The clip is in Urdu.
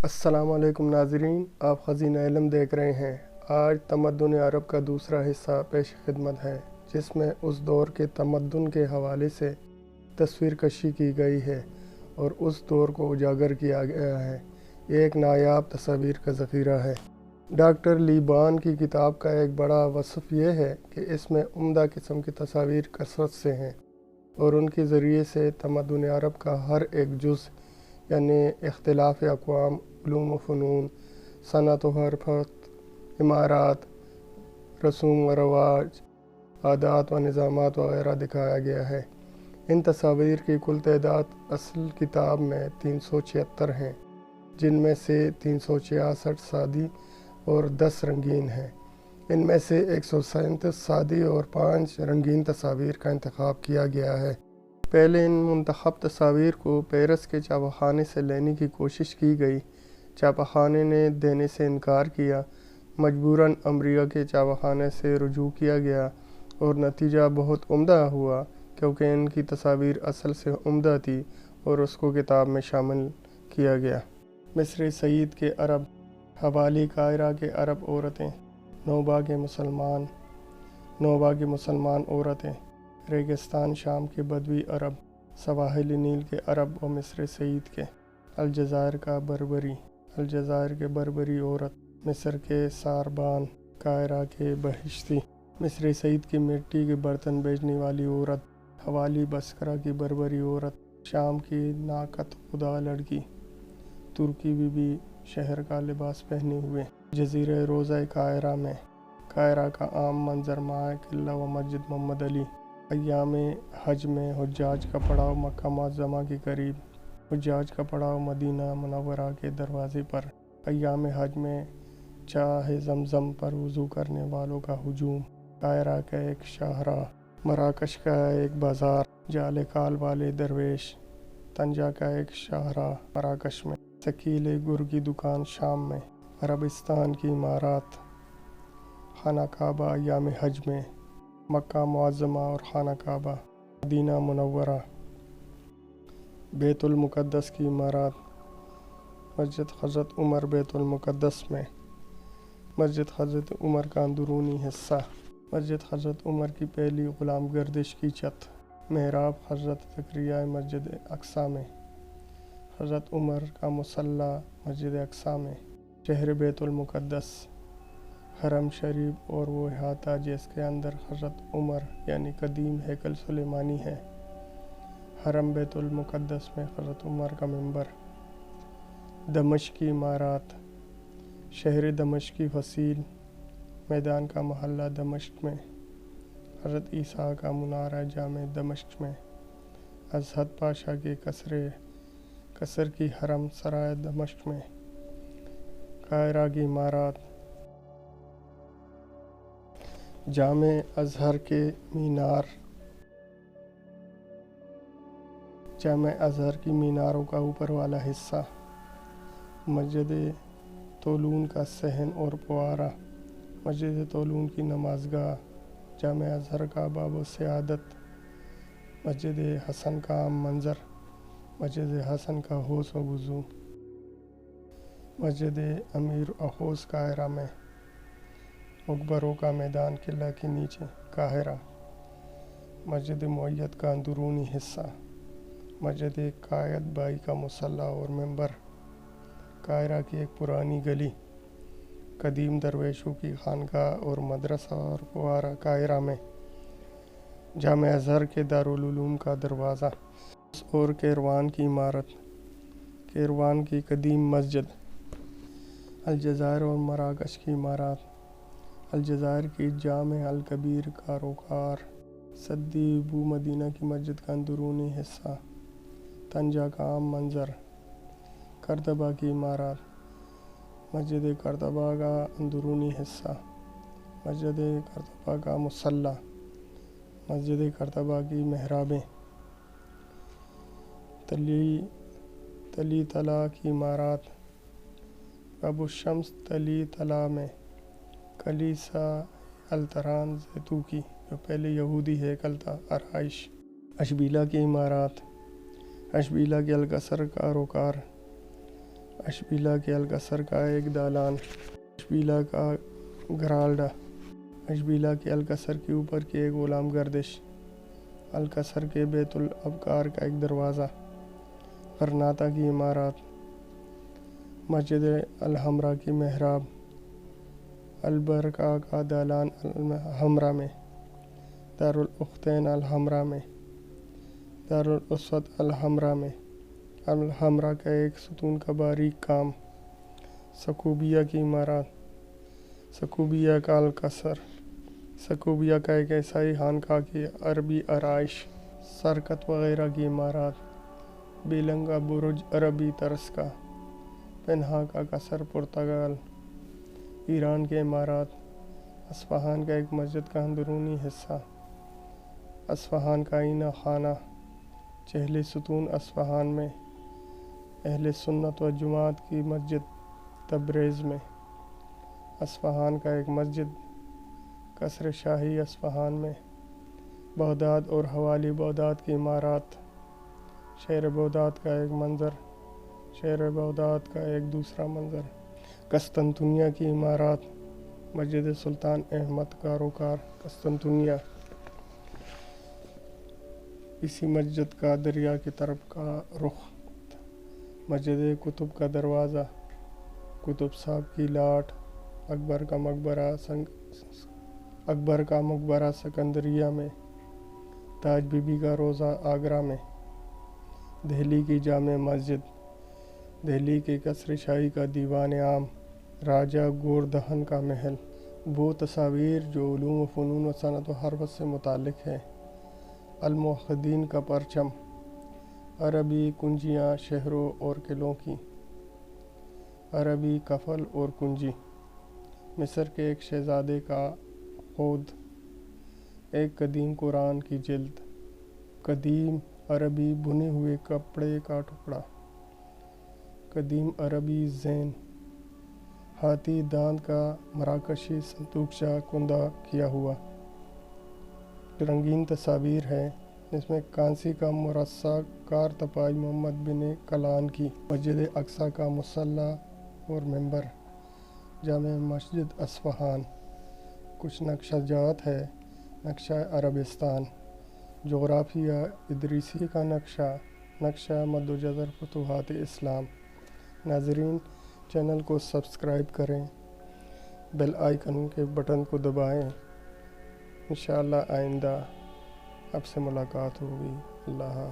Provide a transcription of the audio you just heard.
السلام علیکم ناظرین، آپ خزینہ علم دیکھ رہے ہیں۔ آج تمدن عرب کا دوسرا حصہ پیش خدمت ہے، جس میں اس دور کے تمدن کے حوالے سے تصویر کشی کی گئی ہے اور اس دور کو اجاگر کیا گیا ہے۔ یہ ایک نایاب تصاویر کا ذخیرہ ہے۔ ڈاکٹر لیبان کی کتاب کا ایک بڑا وصف یہ ہے کہ اس میں عمدہ قسم کی تصاویر کثرت سے ہیں اور ان کے ذریعے سے تمدن عرب کا ہر ایک جز، یعنی اختلاف اقوام، علوم و فنون، صنعت و حرفت، عمارات، رسوم و رواج، عادات و نظامات وغیرہ دکھایا گیا ہے۔ ان تصاویر کی کل تعداد اصل کتاب میں 376 ہیں، جن میں سے 366 سادی اور 10 رنگین ہیں۔ ان میں سے 137 سادی اور 5 رنگین تصاویر کا انتخاب کیا گیا ہے۔ پہلے ان منتخب تصاویر کو پیرس کے چھاپہ خانے سے لینے کی کوشش کی گئی۔ چھاپہ خانے نے دینے سے انکار کیا۔ مجبوراً امریکہ کے چھاپہ خانے سے رجوع کیا گیا اور نتیجہ بہت عمدہ ہوا، کیونکہ ان کی تصاویر اصل سے عمدہ تھی اور اس کو کتاب میں شامل کیا گیا۔ مصر سعید کے عرب، حوالی قاہرہ کے عرب عورتیں، نوبہ کے مسلمان عورتیں، ریگستان شام کے بدوی عرب، سواحل نیل کے عرب و مصر سعید کے، الجزائر کے بربری عورت، مصر کے ساربان، قاہرہ کے بہشتی، مصر سعید کی مٹی کے برتن بیچنے والی عورت، حوالی بسکرہ کی بربری عورت، شام کی ناقد خدا لڑکی، ترکی بی بی شہر کا لباس پہنے ہوئے، جزیرہ روضہ قاہرہ میں، قاہرہ کا عام منظر ماہ قلعہ و مسجد محمد علی، ایام حج میں حجاج کا پڑاؤ مکہ معظمہ کے قریب، حجاج کا پڑاؤ مدینہ منورہ کے دروازے پر، ایام حج میں چاہ زمزم پر وضو کرنے والوں کا ہجوم، قاہرہ کا ایک شاہراہ، مراکش کا ایک بازار، جال کال والے درویش، طنجہ کا ایک شاہراہ مراکش میں، ثقیل گر کی دکان شام میں، عربستان کی عمارات، خانہ کعبہ ایام حج میں، مکہ معظمہ اور خانہ کعبہ، مدینہ منورہ، بیت المقدس کی عمارات، مسجد حضرت عمر بیت المقدس میں، مسجد حضرت عمر کا اندرونی حصہ، مسجد حضرت عمر کی پہلی غلام گردش کی چھت، محراب حضرت زکریا مسجد اقصیٰ میں، حضرت عمر کا مصلی مسجد اقصیٰ میں، شہر بیت المقدس، حرم شریف اور وہ احاطہ جس کے اندر حضرت عمر یعنی قدیم ہیکل سلیمانی ہے، حرم بیت المقدس میں حضرت عمر کا منبر، دمشق کی عمارات، شہر دمشق کی فصیل، میدان کا محلہ دمشق میں، حضرت عیسیٰ کا منارہ جامع دمشق میں، ازہد پاشا کے قصر کی حرم سرائے دمشق میں، قاہرہ کی عمارات، جامع ازہر کے مینار، جامع ازہر کی میناروں کا اوپر والا حصہ، مسجد طولون کا صحن اور پوارہ، مسجد طولون کی نمازگاہ، جامع ازہر کا باب السعادت، مسجد حسن کا عام منظر، مسجد حسن کا حوض و وضو، مسجد امیر احوز قاہرہ میں، مقبروں کا میدان قلعہ کے نیچے قاہرہ، مسجد معید کا اندرونی حصہ، مسجد قائد بائی کا مصلی اور منبر، قاہرہ کی ایک پرانی گلی، قدیم درویشوں کی خانقاہ اور مدرسہ اور پوارہ قاہرہ میں، جامع ازہر کے دارالعلوم کا دروازہ اور کیروان کی عمارت، کیروان کی قدیم مسجد، الجزائر اور مراکش کی عمارات، الجزائر کی جامع الکبیر کاروکار، سدی بو مدینہ کی مسجد کا اندرونی حصہ، طنجہ کا عام منظر، قرطبہ کی عمارات، مسجد قرطبہ کا اندرونی حصہ، مسجد قرطبہ کا مصلی، مسجد قرطبہ کی محرابیں، تلی تلا کی عمارات، ابو الشمس تلی تلا میں، کلیسا التران زیتو کی جو پہلے یہودی ہیکل تھا، آرائش، اشبیلا کی عمارات، اشبیلا کے القصر کاروکار، اشبیلا کے الکسر کا ایک دالان، اشبیلا کا گرالڈا، اشبیلا کے الکسر کے اوپر کی ایک غلام گردش، الکسر کے بیت الابکار کا ایک دروازہ، غرناطہ کی عمارات، مسجد الحمرا کی محراب، البرکہ کا دالان الحمرا میں، دارالاختین الحمرا میں، دارالاسود الحمرا میں، الحمرا کا ایک ستون کا باریک کام، سکوبیہ کی عمارات، سکوبیہ کا الکسر، سکوبیہ کا ایک عیسائی خانقاہ کی عربی آرائش، سرکت وغیرہ کی عمارات، بیلنگا برج عربی طرز کا، پنہا کا قصر پرتگال، ایران کے عمارات، اصفہان کا ایک مسجد کا اندرونی حصہ، اصفہان کا آئینہ خانہ، چہل ستون اصفہان میں، اہل سنت و جماعت کی مسجد تبریز میں، اصفہان کا ایک مسجد، قصر شاہی اصفہان میں، بغداد اور حوالی بغداد کی عمارات، شہر بغداد کا ایک منظر، شہر بغداد کا ایک دوسرا منظر، قسطنطنیہ کی عمارات، مسجد سلطان احمد کاروکار قسطنطنیہ، اسی مسجد کا دریا کی طرف کا رخ، مسجد قطب کا دروازہ، قطب صاحب کی لاٹ، اکبر کا مقبرہ سکندریہ میں، تاج بی بی کا روضہ آگرہ میں، دہلی کی جامع مسجد، دہلی کے قصر شاہی کا دیوان عام، راجہ گوردھن کا محل، وہ تصاویر جو علوم و فنون و صنعت و حرفت سے متعلق ہیں، الموحدین کا پرچم، عربی کنجیاں شہروں اور قلعوں کی، عربی کفل اور کنجی، مصر کے ایک شہزادے کا عود، ایک قدیم قرآن کی جلد، قدیم عربی بنے ہوئے کپڑے کا ٹکڑا، قدیم عربی زین، ہاتھی دانت کا مراکشی صندوقچہ کندہ کیا ہوا، رنگین تصاویر ہے جس میں کانسی کا مرصع کار تپائی محمد بن کلان کی، مسجد اقصی کا مصلی اور ممبر، جامع مسجد اصفہان، کچھ نقشہ جات ہے، نقشہ عربستان، جغرافیہ ادریسی کا نقشہ مد و جزر فتوحات اسلام۔ ناظرین، چینل کو سبسکرائب کریں، بیل آئیکن کے بٹن کو دبائیں۔ انشاءاللہ آئندہ آپ سے ملاقات ہوگی۔ اللہ حافظ۔